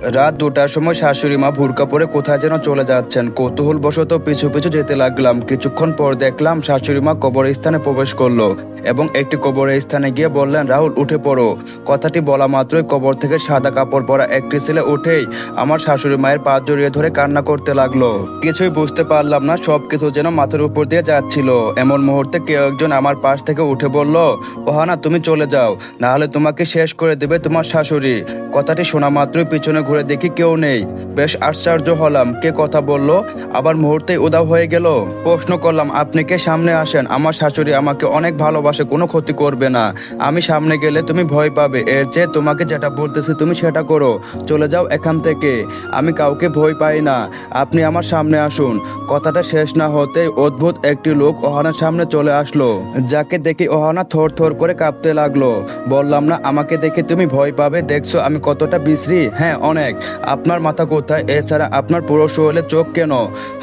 রাত 2টার সময় শাশুড়ি মা ভুরকা পরে কোথায় যেন চলে যাচ্ছেন। কৌতূহল বশত পিছু পিছু যেতে লাগলাম। কিছুক্ষণ পর দেখলাম শাশুড়ি মা কবরস্থানে প্রবেশ করলো এবং একটি কবরস্থানে গিয়ে বললেন, রাহুল উঠে পড়ো। কথাটি বলা মাত্রই কবর থেকে সাদা কাপড় পরা একটি ছেলে উঠেই আমার শাশুড়ি মায়ের পা জড়িয়ে ধরে কান্না করতে লাগলো। কিছুই বুঝতে পারলাম না, সবকিছু যেন মাথার উপর দিয়ে যাচ্ছিল। এমন মুহূর্তে কেউ একজন আমার পাশ থেকে উঠে বলল, ওহানা তুমি চলে যাও, না হলে তোমাকে শেষ করে দেবে তোমার শাশুড়ি। কথাটি শোনা মাত্রই পিছনে ঘুরে দেখি কেউ নেই। বেশ আশ্চর্য হলাম, কে কথা বললো আবার মুহূর্তেই উধাও হয়ে গেল। প্রশ্ন করলাম, আপনি কে? সামনে আসেন, আমার শাশুড়ি আমাকে অনেক ভালোবাসে, কোনো ক্ষতি করবে না। আমি সামনে গেলে তুমি ভয় পাবে, এর চেয়ে তোমাকে যেটা বলতেছি তুমি সেটা করো, চলে যাও এখান থেকে। আমি কাউকে ভয় পাই না, আপনি আমার সামনে আসুন। কথাটা শেষ না হতেই অদ্ভুত একটি লোক ওহানার সামনে চলে আসলো, যাকে দেখে ওহানা থর থর করে কাঁপতে লাগলো। বললাম না আমাকে দেখে তুমি ভয় পাবে? দেখছো আমি কতটা বিশ্রী? হ্যাঁ অনেক। আপনার মাথা কোথায়? এছাড়া আপনার পুরো শরীরে চোখ কেন?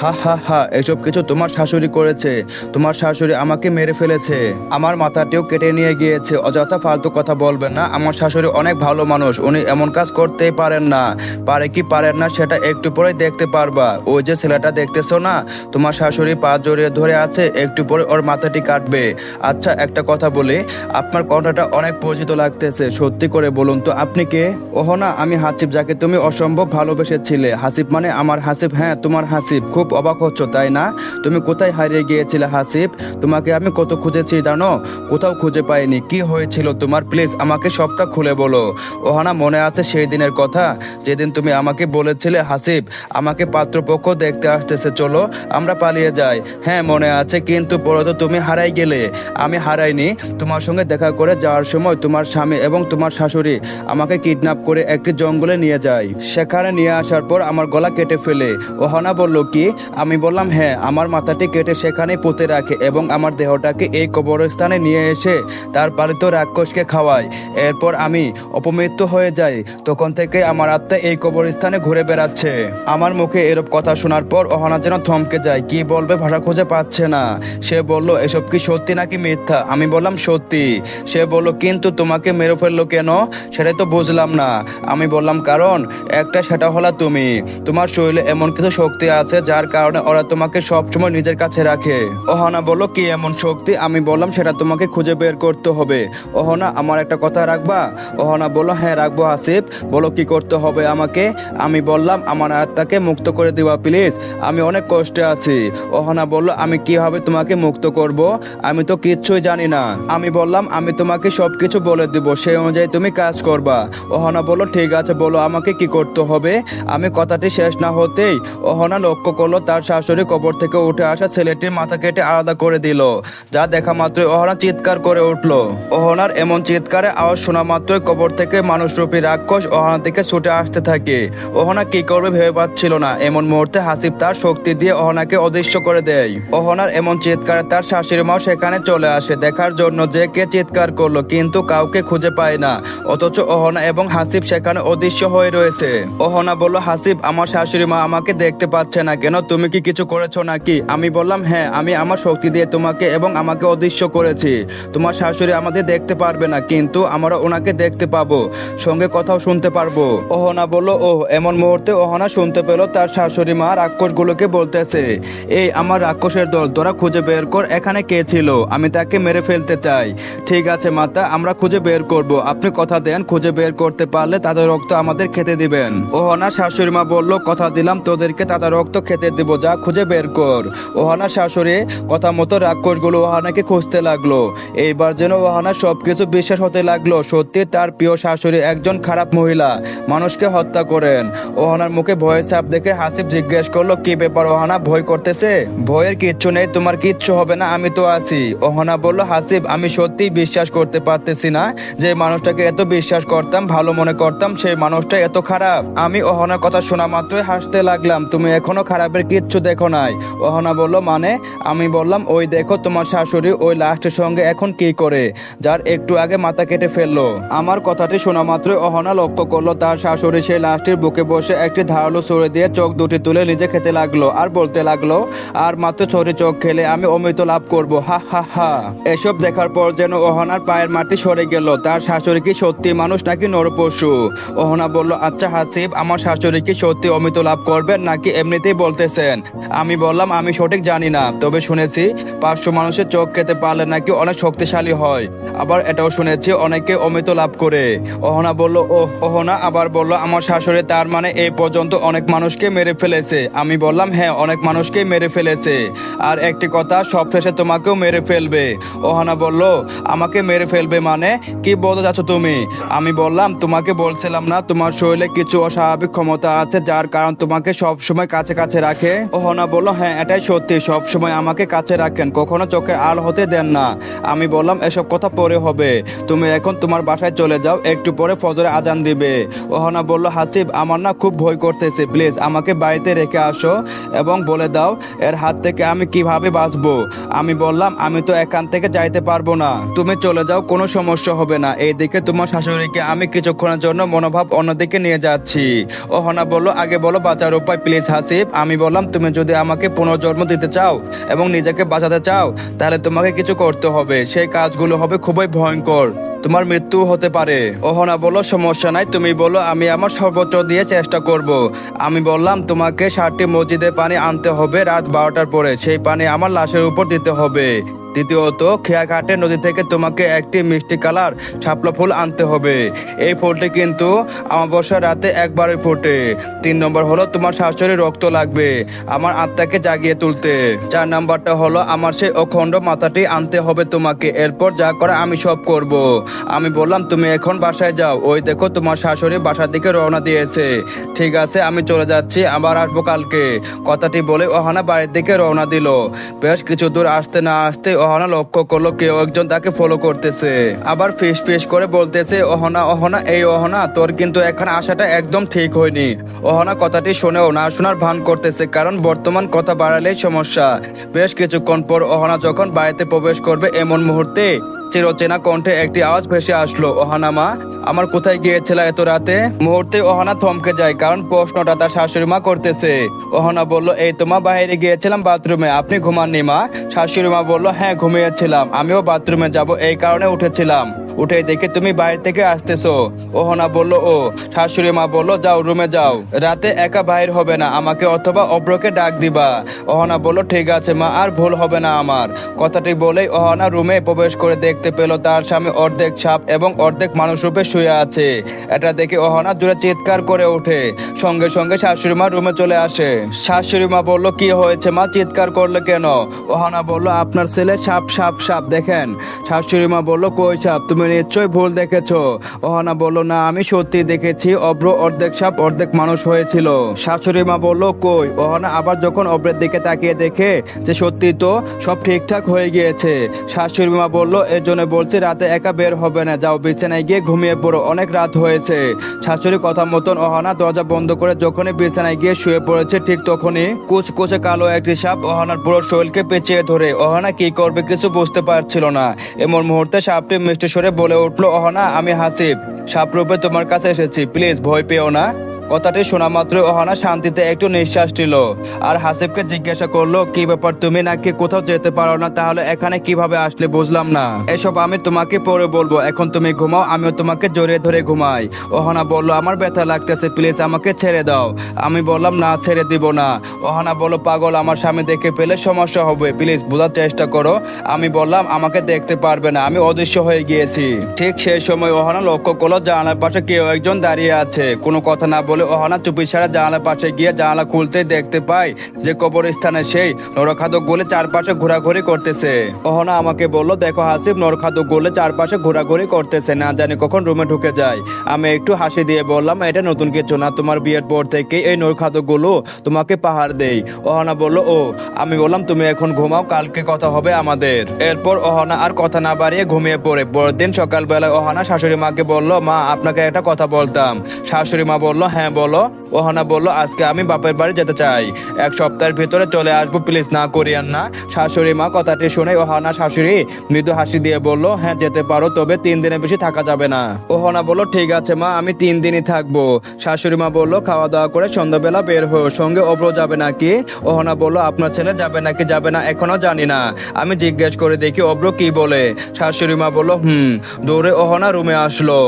হা হা হা, এসব কিছু তোমার শাশুড়ি করেছে। তোমার শাশুড়ি আমাকে মেরে ফেলেছে, আমার মাথাটিও কেটে নিয়ে গিয়েছে। অযথা ফালতু কথা বলবেন না, আমার শাশুড়ি অনেক ভালো মানুষ, উনি এমন কাজ করতেই পারেন না। পারে কি পারেন না সেটা একটু পরে দেখতে পারবা। ওই যে ছেলেটা দেখতেছো না, তোমার শাশুড়ি পা জড়িয়ে ধরে আছে, একটু পরে ওর মাথাটি কাটবে। আচ্ছা একটা কথা বলি, আপনার কণ্ঠটা অনেক পরিচিত লাগতেছে, সত্যি করে বলুন তো আপনি কে? ওহ না, আমি হাসিব, যাকে তুমি অসম্ভব ভালোবেসেছিলে। হাসিব মানে আমার হাসিব? হ্যাঁ তোমার হাসিব। খুব অবাক হচ্ছ তাই না? তুমি কোথায় হারিয়ে গিয়েছিলে হাসিব? তোমাকে আমি কত খুঁজেছি জানো, কোথাও খুঁজে পাইনি। কি হয়েছিল তোমার? প্লিজ আমাকে সবটা খুলে বলো। ওহানা মনে আছে সেই দিনের কথা, যেদিন তুমি আমাকে বলেছিলে হাসিব আমাকে পাত্রপক্ষ দেখতে আসতেছে, চলো আমরা পালিয়ে যাই। হ্যাঁ মনে আছে, কিন্তু পরে তো তুমি হারাই গেলে। আমি হারাইনি, তোমার সঙ্গে দেখা করে যাওয়ার সময় তোমার স্বামী এবং তোমার শাশুড়ি আমাকে কিডন্যাপ করে একটি জঙ্গলে নিয়ে যায়। সেখানে নিয়ে আসার পর আমার গলা কেটে ফেলে। ওহানা বলল কি? আমি বললাম হ্যাঁ, আমার মাথাটি কেটে সেখানে পুঁতে রাখে এবং আমার দেহটাকে এই কবরস্থানে নিয়ে এসে তার পালিত রাক্ষসকে খাওয়ায়। এরপর আমি অপমৃত্যু হয়ে যাই। তখন থেকে আমার আত্মা এই কবরস্থানে ঘুরে বেড়াচ্ছে। আমার মুখে এরূপ কথা শোনার পর ওহানা যেন থমকে যায়, কি বলবে ভাষা খুঁজে পাচ্ছে না। সে বলল, এসব কি সত্যি নাকি মিথ্যা? আমি বললাম সত্যি। সে বলল, কিন্তু তোমাকে মেরে ফেললো কেন? সেটাই তো বুঝলাম না। আমি বললাম কারণ একটা, সেটা হলো তুমি। তোমার শরীরে এমন কিছু শক্তি আছে যার কারণে ওরা তোমাকে সবসময় নিজের কাছে রাখে। ওহানা বলল, কি এমন শক্তি? আমি বললাম সেটা তোমাকে খুঁজে বের করতে হবে। ওহানা আমার একটা কথা রাখবা? ওহানা বলল, হ্যাঁ রাখবো হাসিব, বলো কি করতে হবে আমাকে? আমি বললাম আমার আত্মাকে মুক্ত করে দিবা প্লিজ, আমি অনেক কষ্টে আছি। ওহানা বলল, আমি কিভাবে তোমাকে মুক্ত করব? আমি তো কিচ্ছুই জানি না। আমি বললাম আমি তোমাকে সবকিছু বলে দিব, সেই অনুযায়ী তুমি কাজ করবা। ওহানা বলল, ঠিক আছে বলো আমাকে কি করতে হবে। আমি কথাটি শেষ না হতেই ওহানা লক্ষ্য করলো তার শাশুড়ি কবর থেকে উঠে আসা ছেলেটির মাথা কেটে আলাদা করে দিল। যা দেখা মাত্রই ওহানা চিৎকার করে উঠলো। ওহানার এমন চিৎকারে আওয়াজ শোনা মাত্রই কবর থেকে মানুষরূপী রাক্ষস ওহানার দিকে ছুটে আসতে থাকে। ওহানা কি করবে ভেবে পাচ্ছিল না। এমন মুহূর্তে হাসিব তার শক্তি দিয়ে ওহানাকে অদৃশ্য করে দেয়। ওহানার এমন চিৎকারে তার শাশুড়ি মাও সেখানে চলে আসে দেখার জন্য যে কে চিৎকার করলো, কিন্তু কাউকে খুঁজে পায় না। অথচ ওহানা এবং হাসিব সেখানে অদৃশ্য হয়ে রয়েছে। ওহানা বলল, হাসিব আমার শাশুড়ি মা আমাকে দেখতে পাচ্ছে না কেন, তুমি কি কিছু করেছো নাকি? আমি বললাম হ্যাঁ, আমি আমার শক্তি দিয়ে তোমাকে এবং আমাকে অদৃশ্য করেছি। তোমার শাশুড়ি আমাদের দেখতে পারবে না, কিন্তু আমরা ওনাকে দেখতে পাবো, সঙ্গে কথাও শুনতে পারবো। ওহানা বলল, ওহ। এমন মুহূর্তে ওহানা শুনতে পেল তার শাশুড়ি মা রাক্ষসগুলোকে বলতেছে, এই আমার রাক্ষসের দল, তোরা খুঁজে বের কর এখানে কে ছিল, আমি তাকে মেরে ফেলতে চাই। ঠিক আছে মাতা, আমরা খুঁজে বের করব, আপনি কথা দেন খুঁজে বের করতে পারলে তাদের রক্ত আমাদের খেতে দিবেন। ওহানা শাশুড়ি মা বলল, কথা দিলাম তোদেরকে তাদের রক্ত খেতে দিব, যা খুঁজে বের কর। ওহানা শাশুড়ি কথা মতো রাক্ষসগুলো ওহানাকে খুঁজতে লাগলো। এইবার যেন ওহানা সবকিছু বিশ্বাস হতে লাগলো, সত্যি তার প্রিয় শাশুড়ি একজন খারাপ মহিলা, মানুষকে হত্যা করেন। ওহানার মুখে ভয়ের ছাপ দেখে হাসিব জিজ্ঞেস করলো, কি ব্যাপার ওহানা, ভয় করতেছে? ভয়ের কিচ্ছু নেই, তোমার কিচ্ছু হবে না, আমি তো আছি। ওহানা বলল, হাসিব আমি সত্যিই বিশ্বাস করতে পারতেছি না যে মানুষটাকে এত বিশ্বাস করতাম, ভালো মনে করতাম, সেই মানুষটা এত খারাপ। আমি ওহানার কথা শোনা মাত্রই হাসতে লাগলাম, তুমি এখনো খারাপের কিচ্ছু দেখো নাই? ওহানা বলল, মানে? আমি বললাম, ওই দেখো তোমার শাশুড়ি ওই লাশের সঙ্গে এখন কি করে, যার একটু আগে মাথা কেটে ফেললো। আমার কথাটি শোনা মাত্রই ওহানা লক্ষ্য করলো তার শাশুড়ি সেই লাশটির বুকে বসে একটি ধারালো ছুরি দিয়ে চোখ দুটি তুলে নিজে খেতে লাগলো আর বলতে লাগলো, আর মাত্র ছুরি চোখ খেলে আমি অমৃত লাভ করব, হা হা হা। এসব দেখার পর যেন ওহানার পায়ের মাটি সরে গেল। তার শাশুড়ি কি সত্যি মানুষ নাকি নরপশু? ওহানা বলল, আচ্ছা হাসিব, আমার শাশুড়ি কি সত্যি অমৃত লাভ করবেন নাকি এমনিতেই বলতেছেন? আমি বললাম আমি সঠিক জানি না, তবে শুনেছি 500 মানুষের চোখ খেতে পারলে নাকি অনেক শক্তিশালী হয়। আবার এটাও শুনেছি অনেকে অমৃত লাভ করে। অহনা বলল, ও অহনা আবার বলল আমার শাশুড়ি তার মানে এই পর্যন্ত অনেক মানুষকে মেরে ফেলেছে? আমি বললাম হ্যাঁ, অনেক মানুষকেই মেরে ফেলেছে, আর একটি কথা, সব শেষে তোমাকেও মেরে ফেলবে। অহনা বলল, আমাকে মেরে ফেলবে মানে কি বলতে চাচ্ছ তুমি? আমি বললাম তোমাকে বলছিলাম না তোমার শরীরে কিছু অস্বাভাবিক ক্ষমতা আছে যার কারণ তোমাকে সব সময় কাছে কাছে রাখে? অহনা বলল, হ্যাঁ এটাই সত্যি, সব সময় আমাকে কাছে রাখেন, কখনো চোখের আড় হতে দেন না। আমি বললাম এসব কথা পরে হবে, তুমি এখন তোমার বাসায় চলে যাও, একটু পরে ফজরে আজান দিবে। অহনা বলল, হাসিব আমার না খুব ভয় করতেছে, প্লিজ আমাকে বাড়িতে রেখে আসো এবং বলে দাও এর হাত থেকে আমি কিভাবে বাঁচবো। আমি বললাম আমি তো এখান থেকে যাইতে পারবো না, তুমি চলে যাও, কোনো সমস্যা হবে না। এইদিকে তোমার শাশুড়িকে আমি কিছুক্ষণের জন্য মনোভাব অন্যদিকে নিয়ে যাচ্ছি। অহনা বলল, আগে বলো বাঁচার উপায় প্লিজ হাসিব। আমি বললাম তুমি যদি আমাকে পুনর্জন্ম দিতে চাও এবং নিজেকে বাঁচাতে চাও তাহলে তোমাকে কিছু করতে হবে, সেই কাজগুলো হবে খুবই ভয়ঙ্কর, তোমার মৃত্যু হতে পারে। অহনা বলল, সমস্যা নাই, তুমি বলো, আমি আমার সর্বোচ্চ দিয়ে চেষ্টা করব। আমি বললাম তোমাকে 7টি মসজিদে পানি আনতে হবে রাত 12টার পরে, সেই পানি আমার লাশের উপর দিতে হবে। দ্বিতীয়ত, খেয়াঘাটে নদী থেকে তোমাকে একটি মিষ্টি কালার শাপলা ফুল আনতে হবে, এই ফুলটি কিন্তু অমাবস্যার রাতে একবারই ফোটে। 3 নম্বর হলো তোমার শাশুড়ির রক্ত লাগবে আমার আত্মাকে জাগিয়ে তুলতে। 4 নম্বরটা হলো আমার সেই অখণ্ড মাথাটি আনতে হবে তোমাকে, এরপর যা করে আমি সব করব। আমি বললাম তুমি এখন বাসায় যাও, ওই দেখো তোমার শাশুড়ি বাসার দিকে রওনা দিয়েছে। ঠিক আছে আমি চলে যাচ্ছি, আবার আসবো কালকে। কথাটি বলে অহনা বাড়ির দিকে রওনা দিল। বেশ কিছু দূর আসতে না আসতে অহনা লক্ষ্য করলো কেউ একজন তাকে ফলো করতেছে, আবার ফিস ফিস করে বলতেছে, অহনা অহনা, এই অহনা তোর কিন্তু এখানে আসাটা একদম ঠিক হয়নি। অহনা কথাটি শুনেও না শোনার ভান করতেছে, কারণ বর্তমান কথা বাড়ালেই সমস্যা। বেশ কিছুক্ষণ পর অহনা যখন বাড়িতে প্রবেশ করবে এমন মুহূর্তে চিরচেনা কণ্ঠে একটি আওয়াজ ভেসে আসলো, অহনা মা, আমার কোথায় গিয়েছিল এত রাতে? মুহূর্তে অহনা থমকে যায়, কারণ প্রশ্নটা তার শাশুড়ি মা করতেছে। অহনা বলল, এই তো মা, বাইরে গিয়েছিলাম বাথরুমে, আপনি ঘুমাননি মা? শাশুড়ি মা বলল, হ্যাঁ ঘুমিয়েছিলাম, আমিও বাথরুমে যাব এই কারণে উঠেছিলাম, উঠে দেখে তুমি বাইরে থেকে আসতেছো। অহনা বলল, ও। শাশুড়ি মা বলল, যাও রুমে যাও, রাতে একা বাইর হবে না, আমাকে অথবা অব্রকে ডাক দিবা। অহনা বলল, ঠিক আছে মা, আর ভুল হবে না আমার। কথাটি বলেই অহনা রুমে প্রবেশ করে দেখতে পেল তার স্বামী অর্ধেক সাপ এবং অর্ধেক মানুষ রূপে শুয়ে আছে। এটা দেখে অহনা জোরে চিৎকার করে ওঠে, সঙ্গে সঙ্গে শাশুড়ি মা রুমে চলে আসে। শাশুড়ি মা বলল, কি হয়েছে মা, চিৎকার করলে কেন? অহনা বলল, আপনার ছেলে সাপ সাপ সাপ দেখেন। শাশুড়ি মা বলল, কই সাপ, তুমি নিশ্চয়ই ভুল দেখেছো। অহনা বলল, না আমি সত্যি দেখেছি, অব্র অর্ধেক সাপ অর্ধেক মানুষ হয়েছিল। শাশুড়ি মা বলল, কই? অহনা আবার যখন অব্রের দিকে তাকিয়ে দেখে যে সত্যি তো সব ঠিকঠাক হয়ে গিয়েছে। শাশুড়ি মা বলল, এর জন্য বলছি রাতে একা বের হবে না, যাও বিছানায় গিয়ে ঘুমিয়ে পড়ো, অনেক রাত হয়েছে। শাশুড়ির কথা মতন অহনা দরজা বন্ধ করে যখনই বিছানায় গিয়ে শুয়ে পড়েছে ঠিক তখনই কুচকুচে কালো একটি সাপ অহনার পুরো শরীরকে পেঁচিয়ে ধরে। অহনা কি করবে কিছু বুঝতে পারছিল না। এমন মুহূর্তে সাপটি মিষ্টি স্বরে বলে উঠলো, অহনা আমি হাসিব, সাপ রূপে তোমার কাছে এসেছি, প্লিজ ভয় পেও না। কথাটি শোনা মাত্র অহনা শান্তিতে একটু নিঃশ্বাস নিল, আর হাসিবকে জিজ্ঞাসা করলো, কি ব্যাপার, তুমি নাকি কোথাও যেতে পারো না, তাহলে এখানে কিভাবে আসলে? বুঝলাম না। এসব আমি তোমাকে পরে বলবো, এখন তুমি ঘুমাও, আমিও তোমাকে জড়িয়ে ধরে ঘুমাই। অহনা বলল, আমার ব্যথা লাগতেছে, প্লিজ আমাকে ছেড়ে দাও। আমি বললাম, না ছেড়ে দিব না। অহনা বলল, পাগল, আমার স্বামী দেখে পেলে সমস্যা হবে, প্লিজ বোঝার চেষ্টা করো। আমি বললাম, আমাকে দেখতে পারবে না, আমি অদৃশ্য হয়ে গিয়েছি। ঠিক সেই সময় অহনা লক্ষ্য করলো জানালার পাশে কেউ একজন দাঁড়িয়ে আছে। কোনো কথা না বলে অহনা চুপিসারে জানালার পাশে গিয়ে জানালা খুলতে দেখতে পায় যে কবরস্থানে সেই নরখাদক গুলি চারপাশে ঘোরাঘুরি করতেছে। অহনা আমাকে বলল, দেখো হাসিব, নরখাদক গুলি চারপাশে ঘোরাঘুরি করতেছে, না জানি কখন রুমে ঢুকে যায়। আমি একটু হাসি দিয়ে বললাম, এটা নতুন কিছু না, তোমার বিয়ের পর থেকে এই নরখাদক গুলো তোমাকে পাহাড় দেই। অহনা বলল, ও। আমি বললাম, তুমি এখন ঘুমাও, কালকে কথা হবে আমাদের। এরপর অহনা আর কথা না বাড়িয়ে ঘুমিয়ে পড়ে। পরের দিন সকালবেলায় অহনা শাশুড়ি মাকে বলল, মা আপনাকে একটা কথা বলতাম। শাশুড়ি মা বলল, হ্যাঁ বলো। ওহানা বলল, আজকে আমি বাপের বাড়ি যেতে চাই, 1 সপ্তাহের ভিতরে চলে আসবো, প্লিজ না করিয়েন না। শাশুড়ি মা কথাটি শুনে ওহানা শাশুড়ি মৃদু হাসি দিয়ে বলল, হ্যাঁ যেতে পারো, তবে 3 দিনের বেশি থাকা যাবে না। ওহানা বলল, ঠিক আছে মা, আমি 3 দিনই থাকবো। শাশুড়ি মা বলল, খাওয়া দাওয়া করে সন্ধ্যাবেলা বের হো, সঙ্গে অব্র যাবে নাকি? ওহানা বলল, আপনার ছেলে যাবে নাকি যাবে না এখনো জানি না, আমি জিজ্ঞেস করে দেখি অব্র কি বলে। শাশুড়ি মা বলল, দৌড়ে ওহানা রুমে আসলো।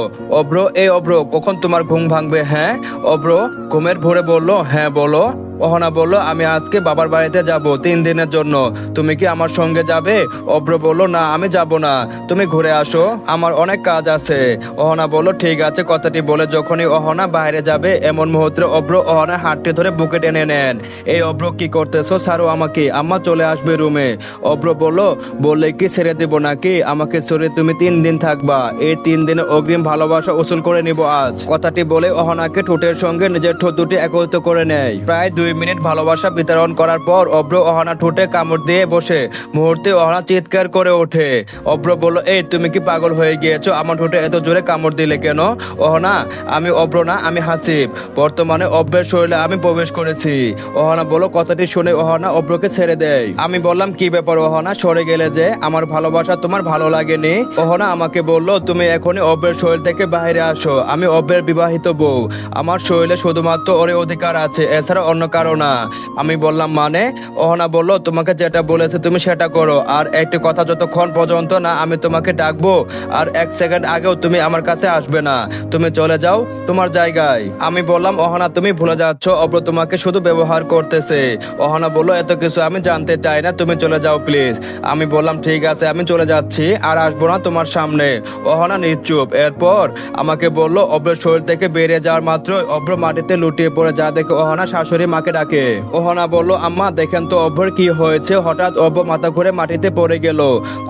অব্র, এই অব্র, কখন তোমার ঘুম ভাঙবে? হ্যাঁ। অব্র ঘুমের ভোরে বলল, হ্যাঁ বলো। ওহানা বলল, আমি আজকে বাবার বাড়িতে যাব 3 দিনের জন্য, তুমি কি আমার সঙ্গে যাবে? অব্র বলল, না আমি যাব না, তুমি ঘুরে আসো, আমার অনেক কাজ আছে। ওহানা বলল, ঠিক আছে। কথাটি বলে যখনই ওহানা বাইরে যাবে এমন মুহূর্তে অব্র ওহানার হাতটি ধরে বুকে টেনে নেন। এই অব্র, কি করতেছো? ছাড়ো আমাকে, আম্মা চলে আসবে রুমে। অব্র বলল, বললে কি ছেড়ে দেবো নাকি? আমাকে ছেড়ে তুমি 3 দিন থাকবা, এই 3 দিনের অগ্রিম ভালোবাসা উসুল করে নিব আজ। কথাটি বলে ওহানাকে ঠোঁটের সঙ্গে নিজের ঠোঁট দুটি একত্রিত করে নেয়। প্রায় 2 মিনিট ভালোবাসা বিতরণ করার পর অব্র ওহানা ঠোঁটে কামড় দিয়ে বসে। মুহূর্তে ওহানা চিৎকার করে ওঠে। অব্র বলল, এই তুমি কি পাগল হয়ে গিয়েছো? আমার ঠোঁটে এত জোরে কামড় দিলে কেন? ওহানা, আমি অব্র না, আমি হাসিব, বর্তমানে অব্রের শরীরে আমি প্রবেশ করেছি। ওহানা বলল। কথাটি শুনে ওহানা অব্রকে ছেড়ে দেয়। আমি বললাম, কি ব্যাপার ওহানা, সরে গেলে যে? আমার ভালোবাসা তোমার ভালো লাগেনি? ওহানা আমাকে বলল, তুমি এখনই অব্রের শরীর থেকে বাইরে আসো, আমি অব্রের বিবাহিত বউ, আমার শরীরে শুধুমাত্র ওর অধিকার আছে, এছাড়া অন্য কারো না। আমি বললাম, মানে? ওহানা বলল, তোমাকে যেটা বলেছে তুমি সেটা করো, আর একটি কথা, যতক্ষণ পর্যন্ত না আমি তোমাকে ডাকবো আর 1 সেকেন্ড আগেও তুমি আমার কাছে আসবে না, তুমি চলে যাও তোমার জায়গায়। আমি বললাম, ওহানা তুমি ভুলে যাচ্ছ, অব্র তোমাকে শুধু ব্যবহার করতেছে। ওহানা বলল, এত কিছু আমি জানতে চাই না, তুমি চলে যাও প্লিজ। আমি বললাম, ঠিক আছে আমি চলে যাচ্ছি, আর আসবো না তোমার সামনে। ওহানা নিশ্চুপ। এরপর আমাকে বলল, অব্রের শরীর থেকে বেরিয়ে যাওয়ার মাত্র অব্র মাটিতে লুটিয়ে পড়ে, যা দেখে ওহানা শাশুড়ি মাকে ডাকে। ওহানা বলল, আম্মা দেখেন তো অব্রের কি হয়েছে, হঠাৎ অব্র মাথা ঘুরে মাটিতে পড়ে গেল।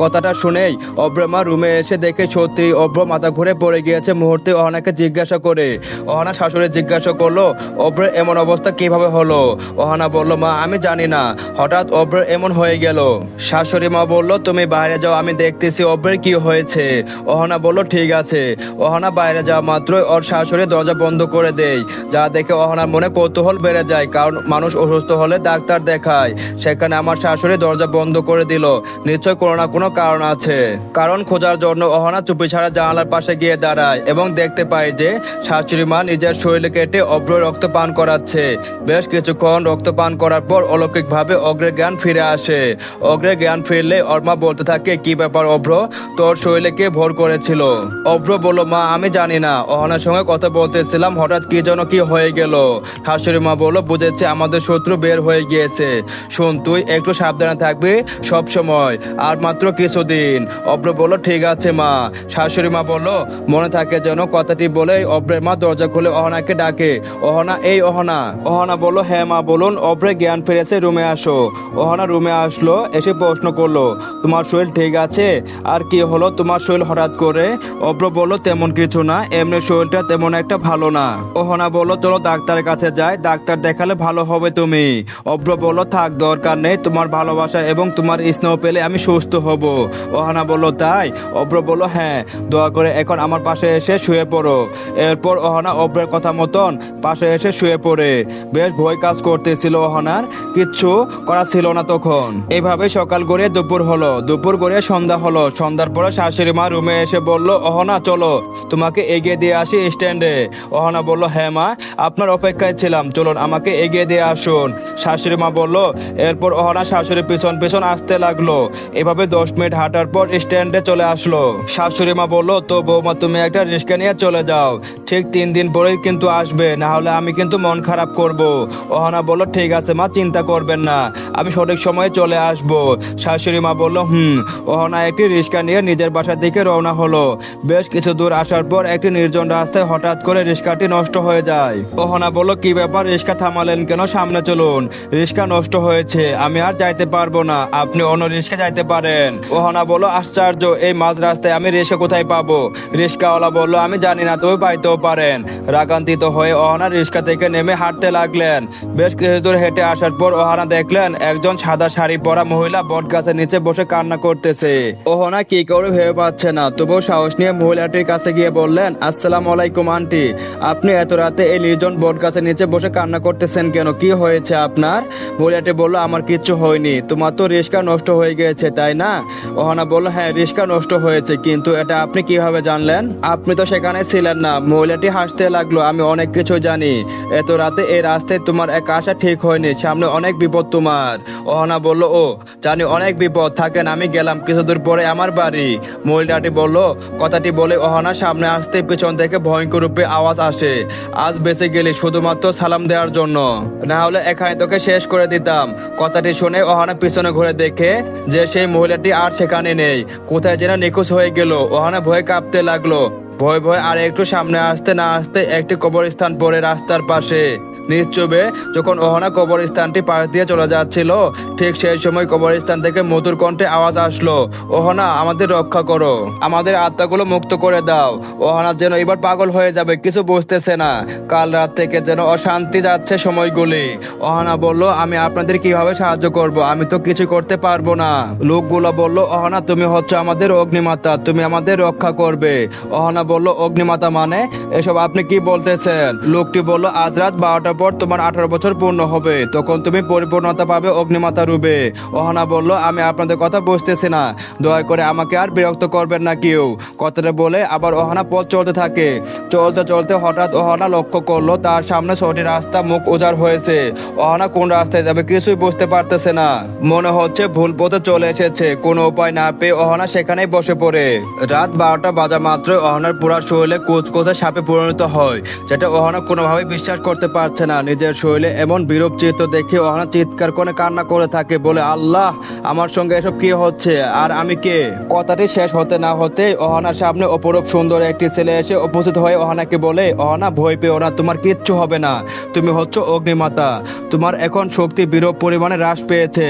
কথাটা শুনেই অব্রের মা রুমে এসে দেখে সত্যি অব্র মাথা ঘুরে পড়ে গিয়েছে। মুহূর্তে ওহানাকে জিজ্ঞাসা করে। ওহানা শাশুড়ি জিজ্ঞাসা করলো, অব্রের এমন অবস্থা কিভাবে হলো? ওহানা বলল, মা আমি জানি না, হঠাৎ অব্রের এমন হয়ে গেল। শাশুড়ি মা বলল, তুমি বাইরে যাও, আমি দেখতেছি অব্রের কি হয়েছে। ওহানা বলল, ঠিক আছে। ওহানা বাইরে যাওয়া মাত্রই ওর শাশুড়ি দরজা বন্ধ করে দেয়, যা দেখে ওহানার মনে কৌতূহল বেড়ে যায়, কারণ মানুষ অসুস্থ হলে ডাক্তার দেখায়, সেখানে আমার শাশুড়ি দরজা বন্ধ করে দিল। নিশ্চয় কোনো না কোনো কারণ আছে। কারণ খোঁজার জন্য ওহানা চুপি ছাড়া জানালার পাশে গিয়ে দাঁড়ায় এবং দেখতে পায় যে শাশুড়ি মা নিজের শরীরে কেটে অব্র রক্ত পান করাচ্ছে। বেশ কিছুক্ষণ রক্ত পান করার পর অলৌকিকভাবে অগ্রের জ্ঞান ফিরে আসে। অগ্রের জ্ঞান ফিরলে ওর মা বলতে থাকে, কি ব্যাপার অব্র, তোর শরীরে কে ভর করেছিল? অব্র বলল, মা আমি জানি না, ওহানার সঙ্গে কথা বলতেছিলাম, হঠাৎ কি যেন কি হয়ে গেল। শাশুড়ি মা বলল, বুঝেছে, আমাদের শত্রু বের হয়ে গিয়েছে, শোন তুই একটু সাবধানে থাকবি সব সময়, আর মাত্র কিছুদিন। অব্র বলল, ঠিক আছে মা। শাশুড়ি মা বলল, মনে থাকে যেন। কথাটি বলে অব্রের মা দরজা খুলে ওহানাকে ডাকে, ওহানা, এই ওহানা। ওহানা বলল, হ্যাঁ মা বলুন। অব্রের জ্ঞান ফিরেছে, রুমে আসো। ওহানা রুমে আসলো, এসে প্রশ্ন করলো, তোমার শরীর ঠিক আছে? আর কি হলো তোমার শরীর হঠাৎ করে? অব্র বলল, তেমন কিছু না, এমনি শরীরটা তেমন একটা ভালো না। ওহানা বলল, চলো ডাক্তারের কাছে যাই, ডাক্তার দেখালে ভালো হবে তুমি। অব্র বলল, থাক দরকার নেই, তোমার ভালোবাসা এবং তোমার স্নেহ পেলে আমি সুস্থ হব। ওহানা বলল, তাই? অব্র বলল, হ্যাঁ, দয়া করে এখন আমার পাশে এসে শুয়ে পড়ো। এরপর ওহানা অব্রের কথা মতন পাশে এসে শুয়ে পড়ে। বেশ ভয় কাজ করতেছিল ওহানার, কিচ্ছু করা ছিল না তখন। এভাবে সকাল গড়িয়ে দুপুর হলো, দুপুর গড়িয়ে সন্ধ্যা হলো। সন্ধ্যার পরে শাশুড়ি মা রুমে এসে বলল, ওহানা চলো তোমাকে এগিয়ে দিয়ে আসি স্ট্যান্ডে। ওহানা বলল, হ্যাঁ মা, আপনার অপেক্ষায় ছিলাম, চলুন আমাকে এগিয়ে দিয়ে আসুন। শাশুড়ি মা বলল। এরপর ওহানা শাশুড়ি পিছন পিছন আসতে লাগলো। এভাবে 10 মিনিট হাঁটার পর স্ট্যান্ডে চলে আসলো। শাশুড়ি মা বলল, তো বৌমা তুমি একটা রিক্সা নিয়ে চলে যাও, ঠিক 3 দিন পরেই কিন্তু আসবে, না হলে আমি কিন্তু মন খারাপ করব। ওহানা বলল, ঠিক আছে মা, চিন্তা করবেন না, আমি সঠিক সময়ে চলে আসব। শাশুড়ি মা বলল, ওহানা একটি রিক্সা নিয়ে নিজের বাসার দিকে রওনা হলো। বেশ কিছু দূর আসার পর একটি নির্জন রাস্তায় হঠাৎ করে রিক্সাটি নষ্ট হয়ে যায়। ওহানা বলল, কি ব্যাপার, রিক্সা থামালেন কেন? সামনে চলুন, রিক্সা নষ্ট হয়েছে, আমি আর যাইতে পারবো না, আপনি অন্য রিক্সা যাইতে পারেন। ওহানা বলল, আশ্চর্য, এই মাঝ রাস্তায় আমি রিক্সা কোথায় পাবো? রিক্সাওয়ালা বলল, আমি জানি না, তবে পাইতেও পারেন। রাগান্বিত হয়ে ওহানা রিক্সা থেকে নেমে হাঁটতে লাগলেন। বেশ কিছু দূর হেঁটে আসার পর ওহানা দেখলেন একজন সাদা শাড়ি পরা মহিলা বট গাছের নিচে বসে কান্না করতেছে। ওহানা কি করে ভেবে পাচ্ছে না, তবুও সাহস নিয়ে মহিলাটির কাছে গিয়ে বললেন, আসসালামু আলাইকুম আন্টি, আপনি এত রাতে এই নির্জন বট গাছের নিচে বসে কান্না করতেছেন কেন? কি হয়েছে আপনার? মহিলাটি বলল, আমার কিচ্ছু হয়নি, তোমার তো রিক্সা নষ্ট হয়ে গেছে তাই না? ওহানা বলল, হ্যাঁ রিক্সা নষ্ট হয়েছে, কিন্তু এটা আপনি কিভাবে জানলেন? আপনি তো সেখানে ছিলেন না। মহিলাটি হাসতে লাগলো, আমি অনেক কিছু জানি, এত রাতে এই রাস্তায় তোমার একা আসা ঠিক হয়নি, সামনে অনেক বিপদ তোমার। ওহানা বলল, ও জানি অনেক বিপদ, থাকেন আমি গেলাম, কিছু দূর পরে আমার বাড়ি। মহিলাটি বলল, কথাটি বলে ওহানা সামনে আসতে পেছন থেকে ভয়ঙ্কর রূপে আওয়াজ আসে, আজ বেঁচে গেলি শুধুমাত্র সালাম দেওয়ার জন্য, না হলে এখানে তোকে শেষ করে দিতাম। কথাটি শুনে ওহানা পিছনে ঘুরে দেখে যে সেই মহিলাটি আর সেখানে নেই, কোথায় যেন নিখোঁজ হয়ে গেল। ওহানা ভয়ে কাঁপতে লাগলো। ভয় ভয় আর একটু সামনে আসতে না আসতে একটি কবরস্থান পড়ে রাস্তার পাশে। নিশ্চুপে যখন ওহানা কবরস্থানটি পাশ দিয়ে চলে যাচ্ছিল, ঠিক সেই সময় কবরস্থান থেকে মধুর কণ্ঠে আওয়াজ আসলো, ওহানা আমাদের রক্ষা করো, আমাদের আত্মাগুলো মুক্ত করে দাও। ওহানা যেন এবার পাগল হয়ে যাবে, কিছু বুঝতেছে না, কাল রাত থেকে যেন অশান্তি যাচ্ছে সময়গুলি। ওহানা বলল, আমি আপনাদের কিভাবে সাহায্য করব? আমি তো কিছু করতে পারবো না। লোকগুলো বলল, ওহানা তুমি হচ্ছে আমাদের অগ্নিমাতা, তুমি আমাদের রক্ষা করবে। ওহানা বলল, অগ্নিমাতা মানে? এসব আপনি কি বলতেছেন? লোকটি বলল, আজ রাত 12টার পর তোমার 18 বছর পূর্ণ হবে, তখন তুমি পরিপূর্ণতা পাবে অগ্নিমাতা রূপে। ওহানা বলল, আমি আপনাদের কথা বুঝতেছি না, দয়া করে আমাকে আর বিরক্ত করবেন না কেউ। কথাটা বলে আবার ওহানা পথ চলতে থাকে। চলতে চলতে হঠাৎ ওহানা লক্ষ্য করলো তার সামনে ছোটি রাস্তা মুখ উজাড় হয়েছে। ওহানা কোন রাস্তায় যাবে কিছুই বুঝতে পারতেছে না, মনে হচ্ছে ভুল পথে চলে এসেছে। কোনো উপায় না পেয়ে ওহানা সেখানেই বসে পড়ে। রাত 12টা বাজা মাত্র ওহানার পুরা শরীরে কুচকুচে সাপে পরিণত হয়, যেটা ওহানা কোনোভাবে বিশ্বাস করতে পারছে না। নিজের শরীরে এমন বিরূপ চিত্র দেখে ওহানা চিৎকার করে কান্না করে থাকে, বলে, আল্লাহ, আমার সঙ্গে এসব কি হচ্ছে, আর আমি কে? কথাটি শেষ হতে না হতে ওহানার সামনে অপরূপ সুন্দর একটি ছেলে এসে উপস্থিত হয়ে ওহানাকে বলে, ওহানা ভয় পেও না, তোমার কিচ্ছু হবে না, তুমি হচ্ছ অগ্নিমাতা, তোমার এখন শক্তি বিরূপ পরিমাণে হ্রাস পেয়েছে,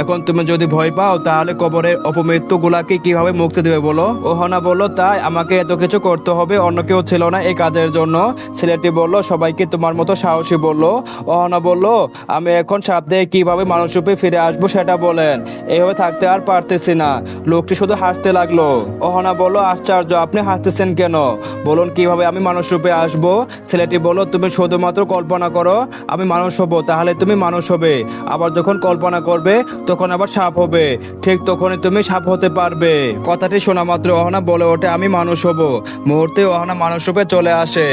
এখন তুমি যদি ভয় পাও তাহলে কবরের অপমৃত্যু গুলাকে কিভাবে মুক্তি দেবে বলো? ওহানা বলল, তাই আমাকে এত কিছু করতে হবে? অন্য কেউ ছিল না এই কাজের জন্য? ছেলেটি বলল, সবাইকে তোমার মতো সাহসী বলল। ওহানা বলল, আমি এখন সাপ দিয়ে কিভাবে মানুষ রূপে ফিরে আসবো সেটা বলেন, এইভাবে থাকতে আর পারতেছি না। লোকটি শুধু হাসতে লাগলো। ওহানা বলল, আশ্চর্য, আপনি হাসতেছেন কেন? বলুন কিভাবে আমি মানুষ রূপে আসবো? ছেলেটি বলল, তুমি শুধুমাত্র কল্পনা করো আমি মানুষ হব, তাহলে তুমি মানুষ হবে, আবার যখন কল্পনা করবে তখন আবার সাপ হবে, ঠিক তখনই তুমি সাপ হতে পারবে। কথাটি শোনা মাত্র ওহানা বলে ওঠে, আমি মানুষ হব। মুহূর্তে ওহানা মানুষ রূপে চলে আসে।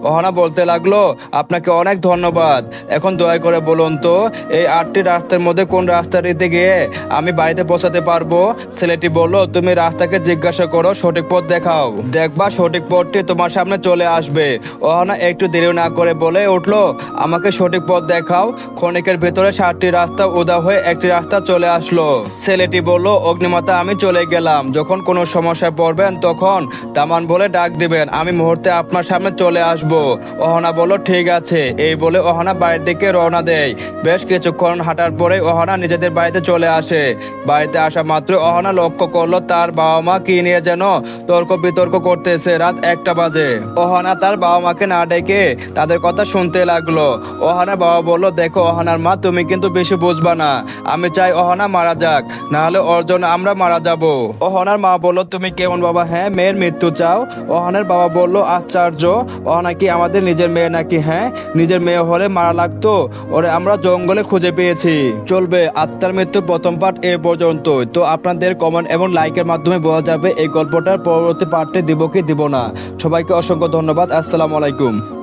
ওহানা বলতে লাগলো, আপনাকে অনেক ধন্যবাদ, এখন দয়া করে বলুন তো এই 8টি রাস্তার মধ্যে কোন রাস্তাটিতে গিয়ে আমি বাড়িতে পৌঁছাতে পারবো? ছেলেটি বলল, তুমি রাস্তাকে জিজ্ঞাসা করো, সঠিক পথ দেখাও, দেখবা সঠিক পথটি তোমার সামনে চলে আসবে। ওহানা একটু দেরি না করে বলে উঠলো, আমাকে সঠিক পথ দেখাও। ক্ষণিকের ভেতরে 7টি রাস্তা উদা হয়ে একটি রাস্তা চলে আসলো। ছেলেটি বলল, অগ্নিমাতা আমি চলে গেলাম, যখন কোনো সমস্যায় পড়বেন তখন তামান বলে ডাক দিবেন, আমি মুহূর্তে আপনার সামনে চলে আসব। ওহানা বলল, ঠিক আছে। এই বলে ওহানা বাড়ির দিকে রওনা দেয়। বেশ কিছুক্ষণ হাঁটার পরে ওহানা নিজেদের বাড়িতে চলে আসে। বাড়িতে আসা মাত্র ওহানা লক্ষ্য করলো তার বাবা মা কি নিয়ে যেন তর্ক বিতর্ক করতেছে। রাত 1টা বাজে। ওহানা তার বাবা মাকে না ডেকে তাদের কথা শুনতে লাগলো। ওহানার বাবা বলল, দেখো ওহানার মা, তুমি কিন্তু বেশি বুঝবা না, আমি চাই ওহানা মারা যাক, না হলে ওর জন্য আমরা মারা যাব। ওহানার মা বলল, তুমি কেমন বাবা, হ্যাঁ মেয়ের মৃত্যু চাও? ওহানার বাবা বলল, আশ্চর্য, ওহানা কি আমাদের নিজের মেয়ে নাকি? হ্যাঁ, নিজের মেয়ে হলে মারা লাগতো, ওরে আমরা জঙ্গলে খুঁজে পেয়েছি। চলবে, আত্মার মৃত্যু প্রথম পার্ট এ পর্যন্ত। তো আপনাদের কমেন্ট এবং লাইকের মাধ্যমে বোঝা যাবে এই গল্পটার পরবর্তী পার্টে দিব কি দিব না। সবাইকে অসংখ্য ধন্যবাদ। আসসালামু আলাইকুম।